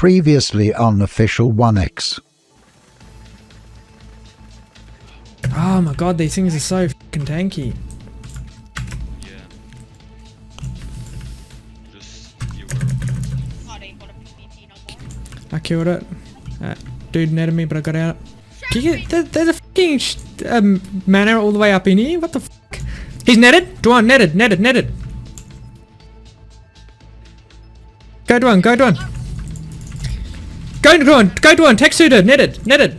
Previously on Official 1X. Oh my god, these things are so fucking tanky. Yeah. Just you were. I killed it. Dude netted me, but I got out. Can you get, there's a fucking mana all the way up in here. What the fuck? He's netted. Dwan, netted. Go Dwan. Go Dwan. Tech suitor, netted.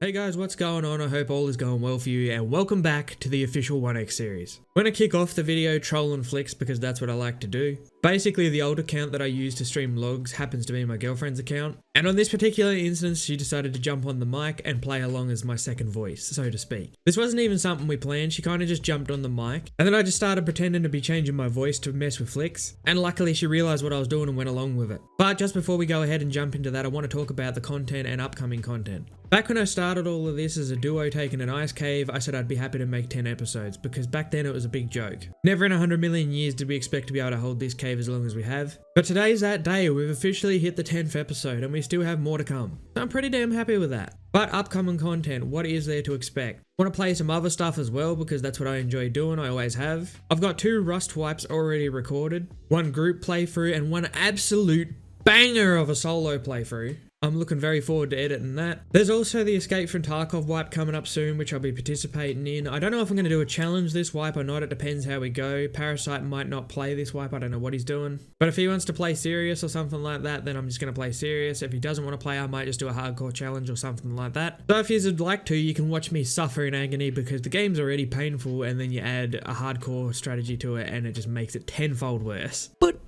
Hey guys, what's going on? I hope all is going well for you, and welcome back to the official 1X series. I'm gonna kick off the video trolling flicks because that's what I like to do. Basically, the old account that I use to stream logs happens to be my girlfriend's account, and on this particular instance, she decided to jump on the mic and play along as my second voice, so to speak. This wasn't even something we planned, she kind of just jumped on the mic, and then I just started pretending to be changing my voice to mess with flicks, and luckily she realized what I was doing and went along with it. But just before we go ahead and jump into that, I want to talk about the content and upcoming content. Back when I started all of this as a duo taking an ice cave, I said I'd be happy to make 10 episodes, because back then it was a big joke. Never in 100 million years did we expect to be able to hold this cave as long as we have. But today's that day, we've officially hit the 10th episode and we still have more to come. So I'm pretty damn happy with that. But upcoming content, what is there to expect? I want to play some other stuff as well because that's what I enjoy doing, I always have. I've got 2 Rust wipes already recorded, 1 group playthrough and 1 absolute banger of a solo playthrough. I'm looking very forward to editing that. There's also the Escape from Tarkov wipe coming up soon, which I'll be participating in. I don't know if I'm going to do a challenge this wipe or not, it depends how we go. Parasite might not play this wipe, I don't know what he's doing. But if he wants to play serious or something like that, then I'm just going to play serious. If he doesn't want to play, I might just do a hardcore challenge or something like that. So if you'd like to, you can watch me suffer in agony because the game's already painful and then you add a hardcore strategy to it and it just makes it tenfold worse. But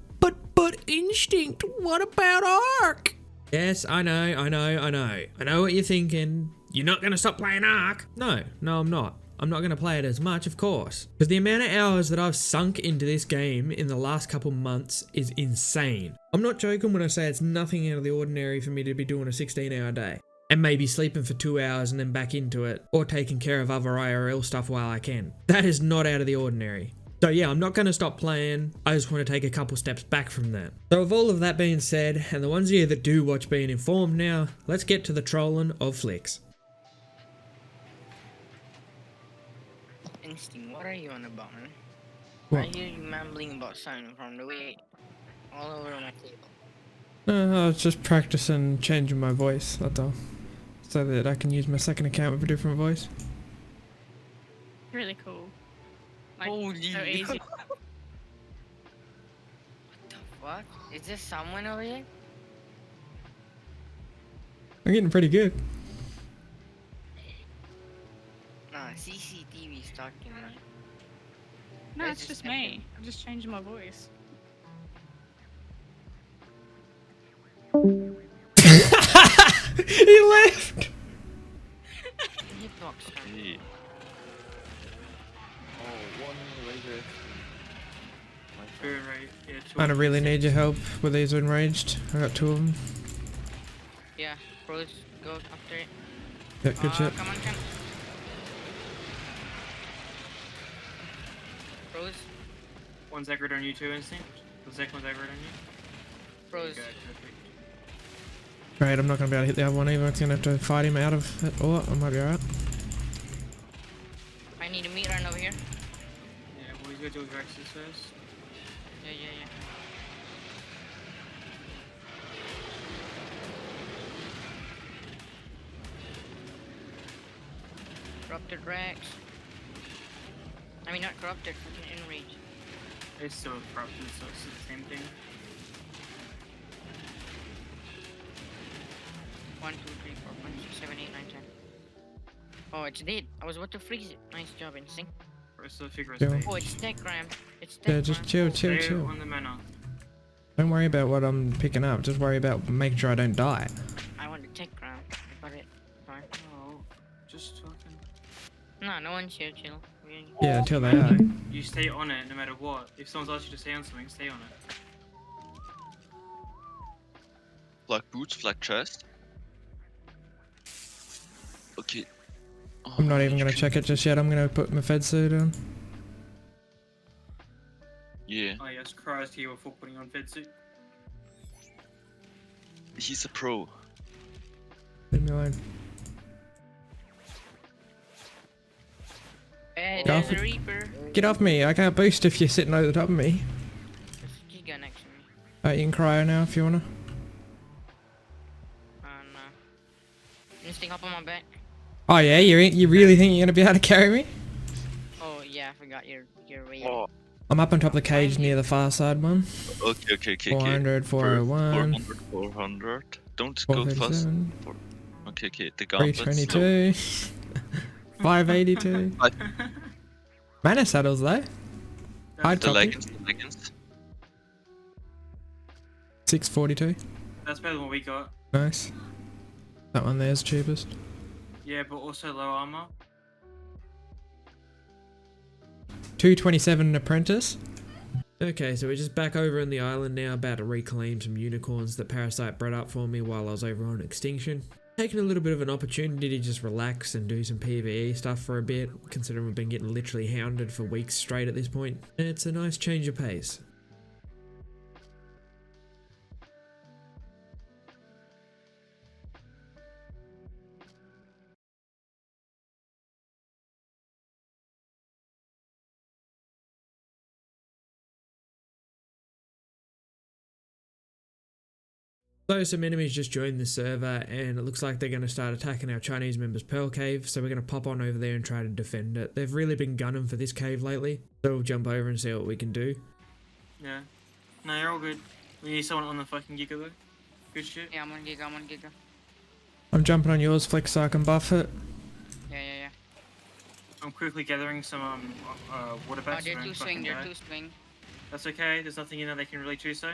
Instinct, what about Ark? Yes, I know. I know what you're thinking. You're not going to stop playing Ark. No, I'm not. I'm not going to play it as much, of course. Because the amount of hours that I've sunk into this game in the last couple months is insane. I'm not joking when I say it's nothing out of the ordinary for me to be doing a 16-hour day. And maybe sleeping for 2 hours and then back into it. Or taking care of other IRL stuff while I can. That is not out of the ordinary. So yeah, I'm not going to stop playing, I just want to take a couple steps back from that. So with all of that being said, and the ones of you that do watch being informed now, let's get to the trolling of flicks. Instinct, what are you on about, man? What? I hear you mumbling about something from the way all over my table. No, I was just practicing changing my voice, that's all. So that I can use my second account with a different voice. Really cool. Like, Holy so easy. What the fuck? Is there someone over here? I'm getting pretty good. Nah, CCTV's talking, man. No, I it's just me. I'm just changing my voice. He left! Hitbox, man. Hey. Oh, one laser. I don't really need your help with these enraged. I got 2 of them. Yeah, bros, go after it. Yeah, good shit. Come on. Bros, One's aggroed on you too, Instinct. The second one's aggroed on you. bros. Good, perfect. Great, I'm not going to be able to hit the other one either. I'm going to have to fight him out of it. Oh, I might be alright. I need a meat run over here. Yeah, well, he's got to do Rexes first. Yeah. Corrupted Rex. I mean, not corrupted, fucking enraged. It's still corrupted, so it's the same thing. 1, 2, 3, 4, 5, 6, 7, 8, 9, 10. Oh, it's dead. I was about to freeze it. Nice job, Instinct. It's the figure Yeah. space. Oh, it's tech ramp. It's tech Yeah, just chill. Stay on the mana. Don't worry about what I'm picking up. Just worry about making sure I don't die. I want the tech ramp. I got it. Fine. Oh, just fucking. No one's here, chill. Yeah, until they are. You stay on it no matter what. If someone's asked you to stay on something, stay on it. Flak boots, flak chest. Okay. Oh, I'm not even going to check it just yet. I'm going to put my fed suit on. Yeah. Oh yes, Cryos here before putting on fed suit. He's a pro. Leave me alone. Hey, Go there's for a it. Reaper. Get off me. I can't boost if you're sitting over the top of me. There's a Giga next to me. You can cryo now if you wanna. No. Instinct hop on my back. Oh yeah, you really think you're gonna be able to carry me? Oh yeah, I forgot you're real. Oh, I'm up on top of the cage near the far side one. okay. 400, 401, 400. Don't go fast. 437, Okay. The gauntlet's slow. 322, 582. Mana saddles though. Hide The copy. leggings. 642. That's better than what we got. Nice. That one there's cheapest. Yeah, but also low armor. 227 apprentice. Okay, so we're just back over on the island now, about to reclaim some unicorns that Parasite bred up for me while I was over on Extinction. Taking a little bit of an opportunity to just relax and do some PvE stuff for a bit, considering we've been getting literally hounded for weeks straight at this point. It's a nice change of pace. So some enemies just joined the server and it looks like they're going to start attacking our Chinese members' Pearl Cave, so we're going to pop on over there and try to defend it. They've really been gunning for this cave lately, so we'll jump over and see what we can do. Yeah. No, you're all good. We need someone on the fucking Giga though. Good shit. Yeah, I'm on Giga. I'm jumping on yours, Flick, so I can buff it. Yeah. I'm quickly gathering some water Oh, bats. they're so I two don't fucking swing. die. That's okay. There's nothing in there they can really so.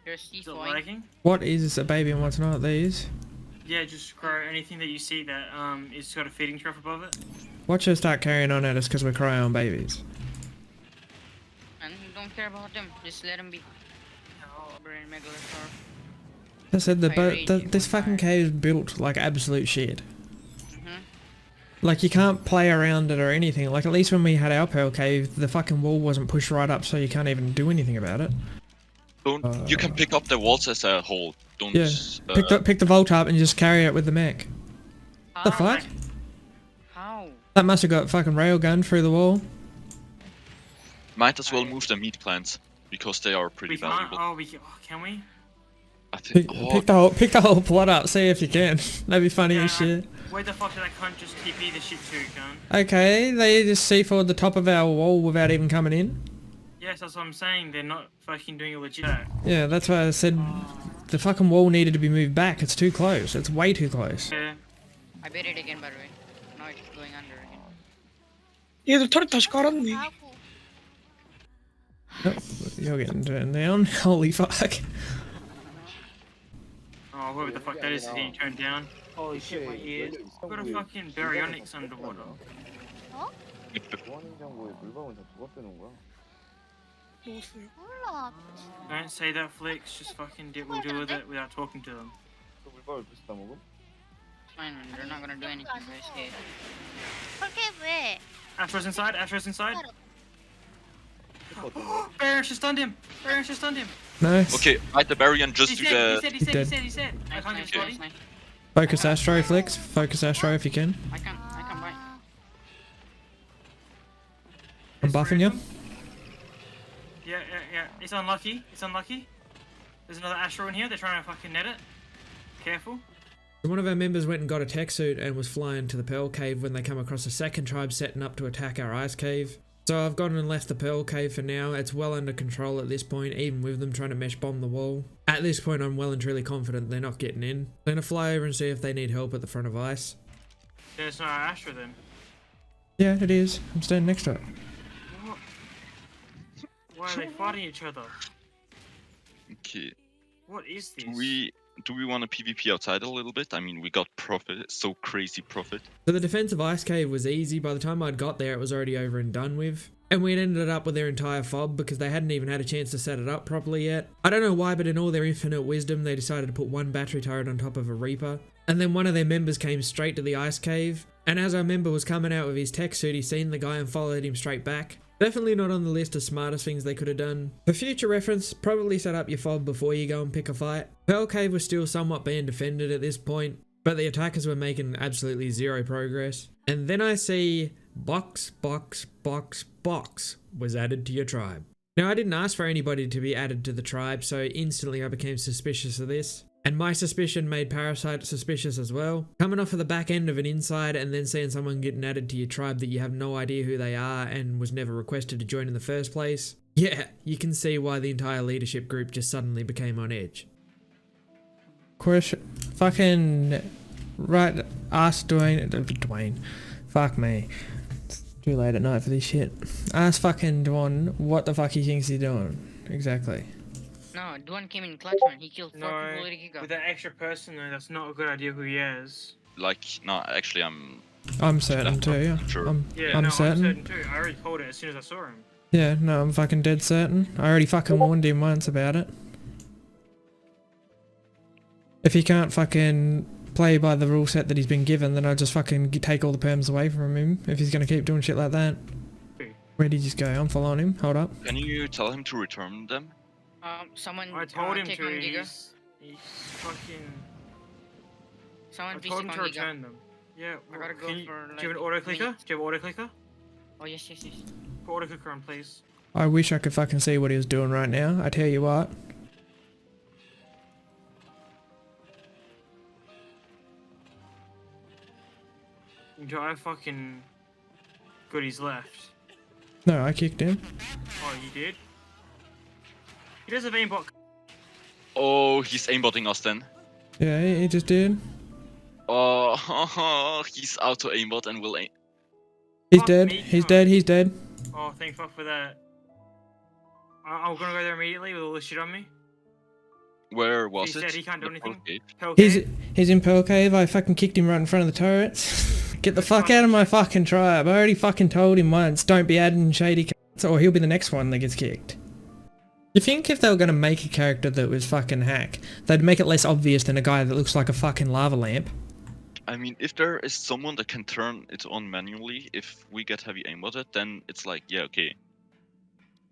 There's Is it C4. lagging? What is a baby and what's not these? Yeah, just grow anything that you see that is got a feeding trough above it. Watch her start carrying on at us because we're cryo on babies. And don't care about them. Just let them be. Brain Megalosaur. I said this fucking cave is built like absolute shit. Like you can't play around it or anything. Like at least when we had our Pearl Cave, the fucking wall wasn't pushed right up, so you can't even do anything about it. Don't. You can pick up the walls as a whole. Don't. Yeah. Pick the vault up and just carry it with the mech. The fuck? How? That must have got fucking railgun through the wall. Might as well move the meat plants because they are pretty We can't. valuable. Can we? I think. Pick the whole plot up. See if you can. That'd be funny as shit. Where the fuck did that cunt just TP the shit to, cunt? Okay, they just C4'd the top of our wall without even coming in. Yes, that's what I'm saying. They're not fucking doing a legit. Yeah, that's why I said the fucking wall needed to be moved back. It's too close. It's way too close. Yeah. I bet it again, by the way. Now it's going under again. 얘들 털이 다시 깔았네. Oh, you're getting turned down. Holy fuck. Oh, whoever the fuck that is getting turned down. Holy shit, my ears. I've got a fucking baryonyx underwater. 몰라. Don't say that, Flicks. Just fucking we'll deal with it without talking to them. Fine, man. They're not gonna do anything. They're scared. 그렇게 왜? Astro's inside. Astro's inside. Baron's just stunned him. Baron's just stunned him. Nice. Okay, fight the barrier and just He's do dead. the. He said. I can't get his body. Nice. Focus Astro, Flicks. Focus Astro if you can. I can't bite. I'm buffing you. Yeah. It's unlucky. There's another Astro in here. They're trying to fucking net it. Careful. One of our members went and got a tech suit and was flying to the Pearl Cave when they come across a second tribe setting up to attack our ice cave. So I've gone and left the Pearl Cave for now. It's well under control at this point, even with them trying to mesh bomb the wall. At this point, I'm well and truly confident they're not getting in. I'm gonna fly over and see if they need help at the front of ice. There's no Astro then. Yeah, it is. I'm standing next to it. What? Why are they fighting each other? Okay. What is this? Do we want to PvP outside a little bit? I mean, we got profit, so crazy profit. So the defense of Ice Cave was easy. By the time I'd got there, it was already over and done with. And we'd ended up with their entire fob because they hadn't even had a chance to set it up properly yet. I don't know why, but in all their infinite wisdom, they decided to put one battery turret on top of a Reaper. And then one of their members came straight to the ice cave, and as our member was coming out with his tech suit, he seen the guy and followed him straight back. Definitely not on the list of smartest things they could have done. For future reference, probably set up your fob before you go and pick a fight. Pearl Cave was still somewhat being defended at this point, but the attackers were making absolutely zero progress. And then I see box was added to your tribe. Now I didn't ask for anybody to be added to the tribe, so instantly I became suspicious of this. And my suspicion made Parasite suspicious as well. Coming off of the back end of an inside and then seeing someone getting added to your tribe that you have no idea who they are and was never requested to join in the first place. Yeah, you can see why the entire leadership group just suddenly became on edge. Question. Fucking. Right. Ask Dwayne. Fuck me. It's too late at night for this shit. Ask fucking Dwan what the fuck he thinks he's doing. Exactly. No, Duan came in clutch, man. He killed 4 No, people with a Giga. with that extra person though, that's not a good idea who he is. Like, no, actually, I'm certain too, yeah. Sure. I'm I'm certain. certain too. I already called it as soon as I saw him. Yeah, no, I'm fucking dead certain. I already fucking warned him once about it. If he can't fucking play by the rule set that he's been given, then I'll just fucking take all the perms away from him if he's gonna keep doing shit like that. Where'd he just go? I'm following him. Hold up. Can you tell him to return them? Someone I told him take to. on Giga. He's fucking. Someone I please told take him on to Giga. return them. Yeah. I gotta go can you, for, do you have an like, auto clicker? minutes. Do you have an auto clicker? Oh, yes. Put auto clicker on, please. I wish I could fucking see what he was doing right now. I tell you what. Do I have fucking goodies left? No, I kicked him. Oh, you did? He does have aimbot. Oh, he's aimbotting us then. Yeah, he just did. Oh, he's auto aimbot and will aim. He's Fuck dead. me, He's come dead. He's dead. Oh, thank fuck for that. I'm gonna go there immediately with all this shit on me. Where was He it? said he can't do The anything. cave? He's in Pearl Cave. I fucking kicked him right in front of the turrets. Get the fuck out of my fucking tribe. I already fucking told him once, don't be adding shady cats or he'll be the next one that gets kicked. You think if they were going to make a character that was fucking hack, they'd make it less obvious than a guy that looks like a fucking lava lamp? I mean, if there is someone that can turn it on manually, if we get heavy aimbotted, then it's like, yeah, okay.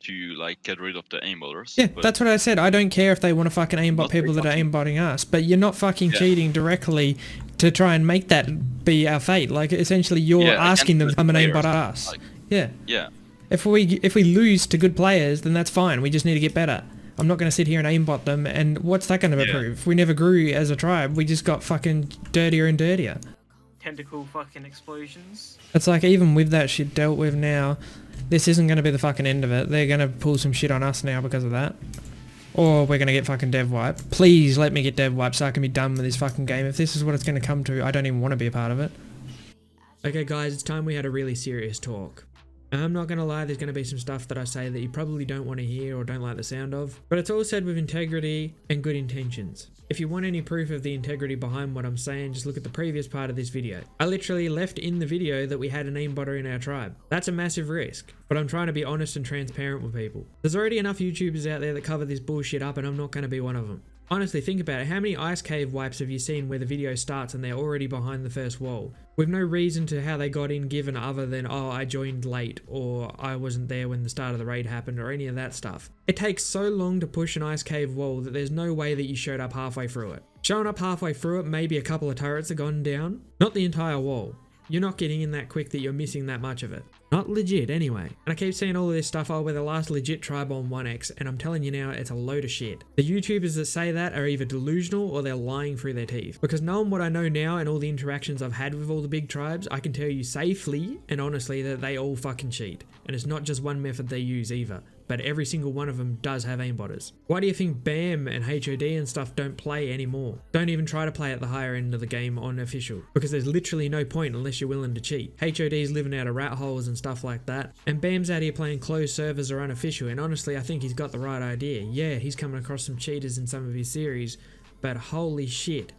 To like get rid of the aimbotters. Yeah, but that's what I said. I don't care if they want to fucking aimbot Not people that are fucking- aimbotting us, but you're not fucking Yeah. cheating directly to try and make that be our fate. Like, essentially, you're Yeah, asking them to against come and the aimbot players, us. like- Yeah. Yeah. If we lose to good players, then that's fine. We just need to get better. I'm not going to sit here and aimbot them, and what's that going to Yeah. improve? We never grew as a tribe. We just got fucking dirtier and dirtier. Tentacle fucking explosions. It's like, even with that shit dealt with now, this isn't going to be the fucking end of it. They're going to pull some shit on us now because of that. Or we're going to get fucking dev wiped. Please let me get dev wiped so I can be done with this fucking game. If this is what it's going to come to, I don't even want to be a part of it. Okay guys, it's time we had a really serious talk. Now, I'm not going to lie, there's going to be some stuff that I say that you probably don't want to hear or don't like the sound of, but it's all said with integrity and good intentions. If you want any proof of the integrity behind what I'm saying, just look at the previous part of this video. I literally left in the video that we had an aimbotter in our tribe. That's a massive risk, but I'm trying to be honest and transparent with people. There's already enough YouTubers out there that cover this bullshit up, and I'm not going to be one of them. Honestly, think about it. How many ice cave wipes have you seen where the video starts and they're already behind the first wall? With no reason to how they got in given other than, oh, I joined late, or I wasn't there when the start of the raid happened, or any of that stuff. It takes so long to push an ice cave wall that there's no way that you showed up halfway through it. Showing up halfway through it, maybe a couple of turrets have gone down. Not the entire wall. You're not getting in that quick that you're missing that much of it. Not legit anyway. And I keep seeing all of this stuff, oh, we're the last legit tribe on 1X, and I'm telling you now, it's a load of shit. The YouTubers that say that are either delusional or they're lying through their teeth. Because knowing what I know now and all the interactions I've had with all the big tribes, I can tell you safely and honestly that they all fucking cheat. And it's not just one method they use either, but every single one of them does have aimbotters. Why do you think BAM and HOD and stuff don't play anymore? Don't even try to play at the higher end of the game on official, because there's literally no point unless you're willing to cheat. HOD's living out of rat holes and stuff like that, and BAM's out here playing closed servers or unofficial, and honestly I think he's got the right idea. Yeah, he's coming across some cheaters in some of his series, but holy shit.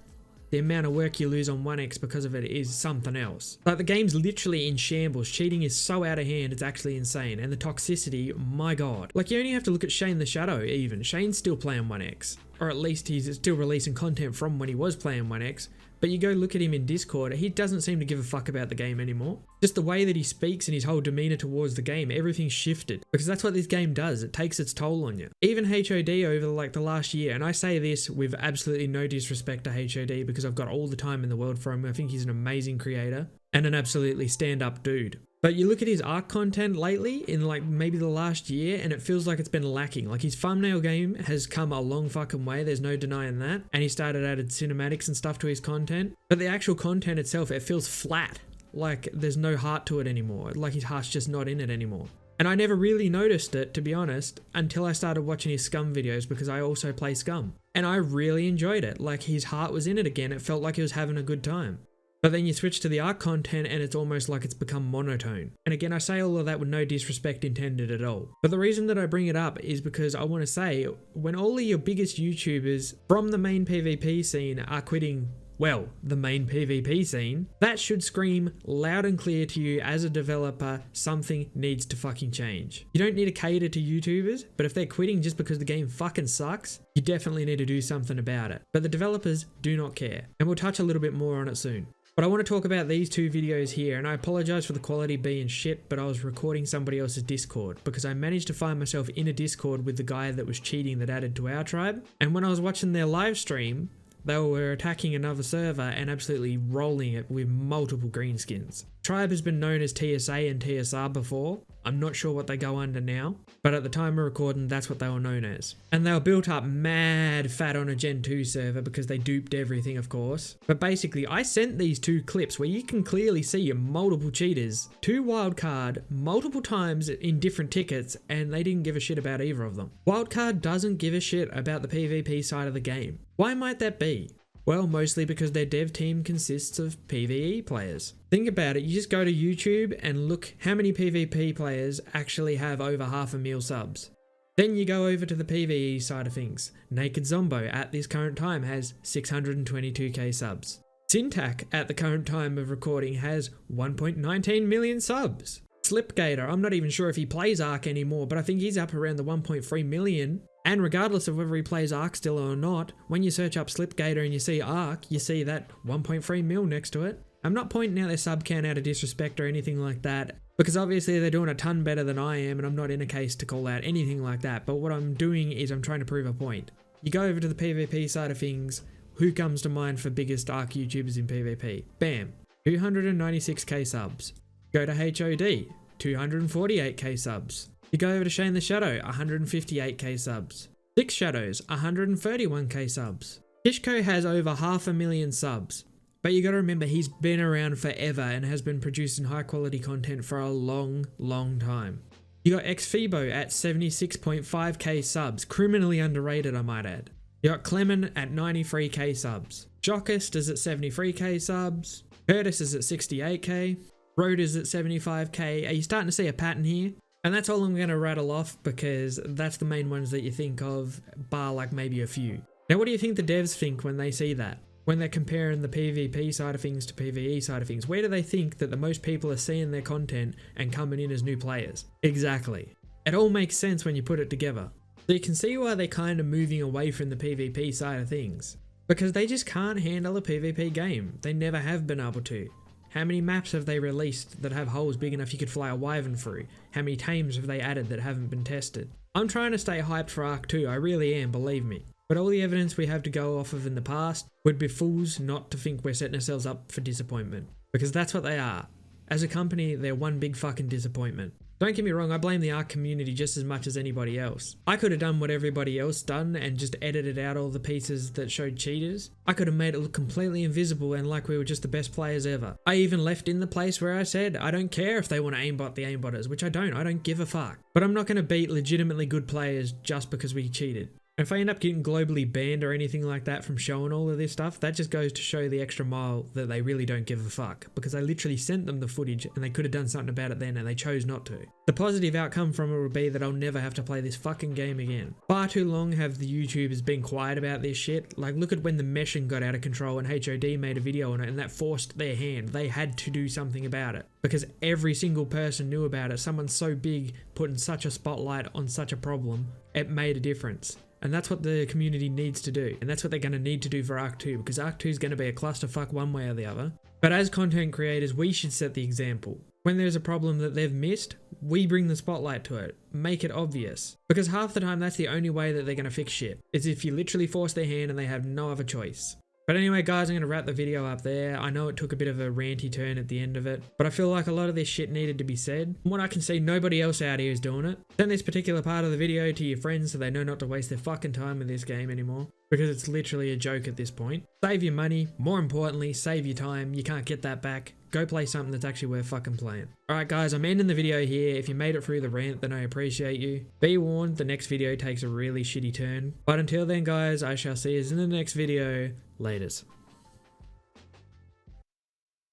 The amount of work you lose on 1X because of it is something else. Like, the game's literally in shambles. Cheating is so out of hand, it's actually insane. And the toxicity, my god. Like, you only have to look at Shane the Shadow even. Shane's still playing 1X. or at least he's still releasing content from when he was playing 1X. But you go look at him in Discord, he doesn't seem to give a fuck about the game anymore. Just the way that he speaks and his whole demeanor towards the game, everything's shifted. Because that's what this game does, it takes its toll on you. Even HOD over like the last year, and I say this with absolutely no disrespect to HOD because I've got all the time in the world for him. I think he's an amazing creator and an absolutely stand-up dude. But you look at his Ark content lately in like maybe the last year and it feels like it's been lacking. Like his thumbnail game has come a long fucking way, there's no denying that. And he started added cinematics and stuff to his content. But the actual content itself, it feels flat. Like there's no heart to it anymore. Like his heart's just not in it anymore. And I never really noticed it, to be honest, until I started watching his Scum videos because I also play Scum. And I really enjoyed it. Like his heart was in it again. It felt like he was having a good time. But then you switch to the Ark content and it's almost like it's become monotone. And again, I say all of that with no disrespect intended at all. But the reason that I bring it up is because I want to say, when all of your biggest YouTubers from the main PvP scene are quitting, well, the main PvP scene, that should scream loud and clear to you as a developer, something needs to fucking change. You don't need to cater to YouTubers, but if they're quitting just because the game fucking sucks, you definitely need to do something about it. But the developers do not care. And we'll touch a little bit more on it soon. But I want to talk about these two videos here, and I apologize for the quality being shit, but I was recording somebody else's Discord because I managed to find myself in a Discord with the guy that was cheating that added to our tribe. And when I was watching their live stream, they were attacking another server and absolutely rolling it with multiple greenskins. Tribe has been known as TSA and TSR before. I'm not sure what they go under now, but at the time of recording, that's what they were known as. And they were built up mad fat on a Gen 2 server because they duped everything, of course. But basically, I sent these two clips where you can clearly see multiple cheaters to WildCard multiple times in different tickets, and they didn't give a shit about either of them. WildCard doesn't give a shit about the PvP side of the game. Why might that be? Well, mostly because their dev team consists of PvE players. Think about it, you just go to YouTube and look how many PvP players actually have over 500,000 subs. Then you go over to the PvE side of things. Naked Zombo at this current time has 622k subs. Syntac at the current time of recording has 1.19 million subs. Slipgator, I'm not even sure if he plays Ark anymore, but I think he's up around the 1.3 million. And regardless of whether he plays Ark still or not, when you search up Slipgator and you see Ark, you see that 1.3 mil next to it. I'm not pointing out their sub count out of disrespect or anything like that, because obviously they're doing a ton better than I am, and I'm not in a case to call out anything like that, but what I'm doing is I'm trying to prove a point. You go over to the PvP side of things, who comes to mind for biggest Ark YouTubers in PvP? Bam, 296k subs. Go to HOD, 248k subs. You go over to Shane the Shadow, 158k subs. Six Shadows, 131k subs. Kishko has over 500,000 subs. But you gotta remember, he's been around forever and has been producing high quality content for a long, long time. You got XFibo at 76.5k subs, criminally underrated I might add. You got Clement at 93k subs. Jockist is at 73k subs. Curtis is at 68k. Road is at 75k. Are you starting to see a pattern here? And that's all I'm going to rattle off because that's the main ones that you think of, bar like maybe a few. Now what do you think the devs think when they see that? When they're comparing the PvP side of things to PvE side of things, where do they think that the most people are seeing their content and coming in as new players? Exactly. It all makes sense when you put it together. So you can see why they're kind of moving away from the PvP side of things. Because they just can't handle a PvP game. They never have been able to. How many maps have they released that have holes big enough you could fly a wyvern through? How many tames have they added that haven't been tested? I'm trying to stay hyped for Ark 2, I really am, believe me. But all the evidence we have to go off of in the past would be fools not to think we're setting ourselves up for disappointment. Because that's what they are. As a company, they're one big fucking disappointment. Don't get me wrong, I blame the Ark community just as much as anybody else. I could have done what everybody else done and just edited out all the pieces that showed cheaters. I could have made it look completely invisible and like we were just the best players ever. I even left in the place where I said, I don't care if they want to aimbot the aimbotters, which I don't give a fuck. But I'm not going to beat legitimately good players just because we cheated. If I end up getting globally banned or anything like that from showing all of this stuff, that just goes to show the extra mile that they really don't give a fuck. Because I literally sent them the footage and they could have done something about it then and they chose not to. The positive outcome from it would be that I'll never have to play this fucking game again. Far too long have the YouTubers been quiet about this shit. Like look at when the meshing got out of control and HOD made a video on it and that forced their hand. They had to do something about it. Because every single person knew about it. Someone so big putting such a spotlight on such a problem, it made a difference. And that's what the community needs to do. And that's what they're going to need to do for Ark 2, because Ark 2 is going to be a clusterfuck one way or the other. But as content creators, we should set the example. When there's a problem that they've missed, we bring the spotlight to it. Make it obvious. Because half the time that's the only way that they're going to fix shit, is if you literally force their hand and they have no other choice. But anyway guys, I'm going to wrap the video up there. I know it took a bit of a ranty turn at the end of it, but I feel like a lot of this shit needed to be said. From what I can see, nobody else out here is doing it. Send this particular part of the video to your friends so they know not to waste their fucking time with this game anymore, because it's literally a joke at this point. Save your money, more importantly, save your time. You can't get that back. Go play something that's actually worth fucking playing. Alright guys, I'm ending the video here. If you made it through the rant, then I appreciate you. Be warned, the next video takes a really shitty turn. But until then guys, I shall see you in the next video. Laters.